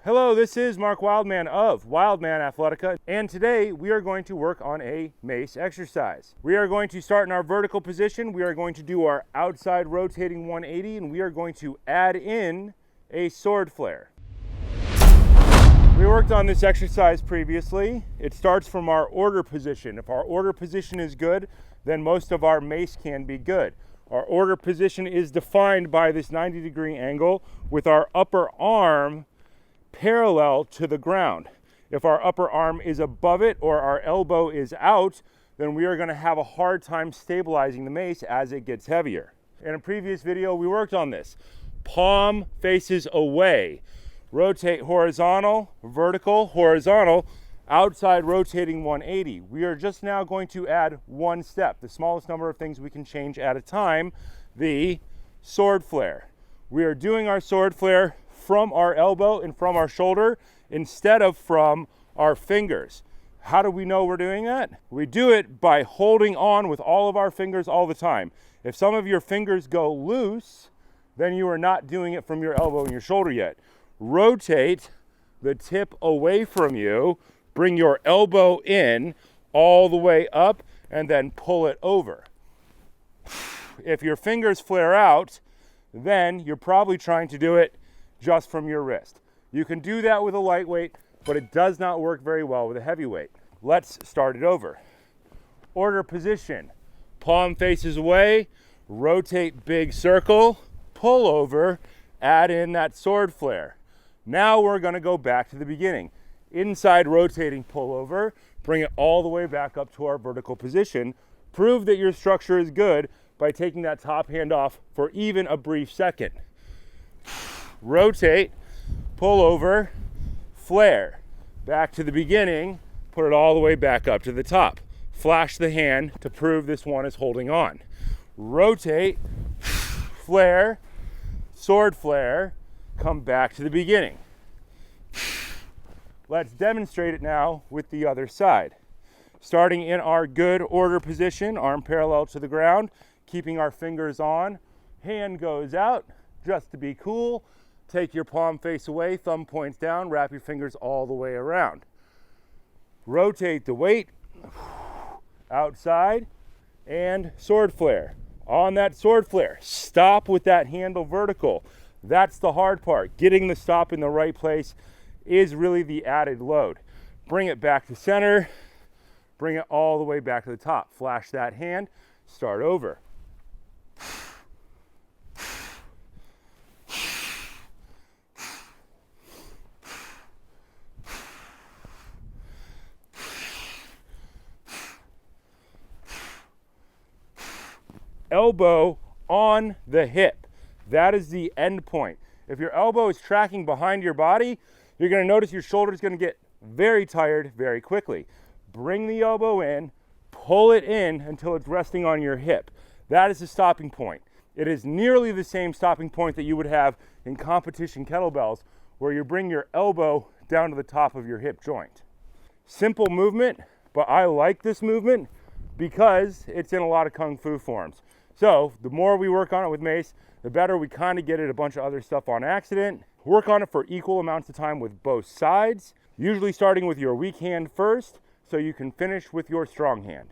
Hello, this is Mark Wildman of Wildman Athletica, and today we are going to work on a mace exercise. We are going to start in our vertical position. We are going to do our outside rotating 180, and we are going to add in a sword flair. We worked on this exercise previously. It starts from our order position. If our order position is good, then most of our mace can be good. Our order position is defined by this 90-degree angle with our upper arm parallel to the ground. If our upper arm is above it or our elbow is out, then we are going to have a hard time stabilizing the mace as it gets heavier. In a previous video, we worked on this. Palm faces away. Rotate horizontal, vertical, horizontal, outside rotating 180. We are just now going to add one step, the smallest number of things we can change at a time, the sword flair. We are doing our sword flair from our elbow and from our shoulder instead of from our fingers. How do we know we're doing that? We do it by holding on with all of our fingers all the time. If some of your fingers go loose, then you are not doing it from your elbow and your shoulder yet. Rotate the tip away from you, bring your elbow in all the way up, and then pull it over. If your fingers flare out, then you're probably trying to do it just from your wrist. You can do that with a lightweight, but it does not work very well with a heavyweight. Let's start it over. Order position, palm faces away, rotate big circle, pull over, add in that sword flair. Now we're going to go back to the beginning. Inside rotating pull over, bring it all the way back up to our vertical position. Prove that your structure is good by taking that top hand off for even a brief second. Rotate, pull over, flare. Back to the beginning, put it all the way back up to the top. Flash the hand to prove this one is holding on. Rotate, flare, sword flair, come back to the beginning. Let's demonstrate it now with the other side. Starting in our good order position, arm parallel to the ground, keeping our fingers on, hand goes out, just to be cool. Take your palm face away, thumb points down, wrap your fingers all the way around. Rotate the weight, outside, and sword flair. On that sword flair, stop with that handle vertical. That's the hard part. Getting the stop in the right place is really the added load. Bring it back to center, bring it all the way back to the top. Flash that hand, start over. Elbow on the hip. That is the end point. If your elbow is tracking behind your body, you're going to notice your shoulder is going to get very tired very quickly. Bring the elbow in, pull it in until it's resting on your hip. That is the stopping point. It is nearly the same stopping point that you would have in competition kettlebells, where you bring your elbow down to the top of your hip joint. Simple movement, but I like this movement because it's in a lot of Kung Fu forms. So the more we work on it with Mace, the better we kind of get at a bunch of other stuff on accident. Work on it for equal amounts of time with both sides, usually starting with your weak hand first so you can finish with your strong hand.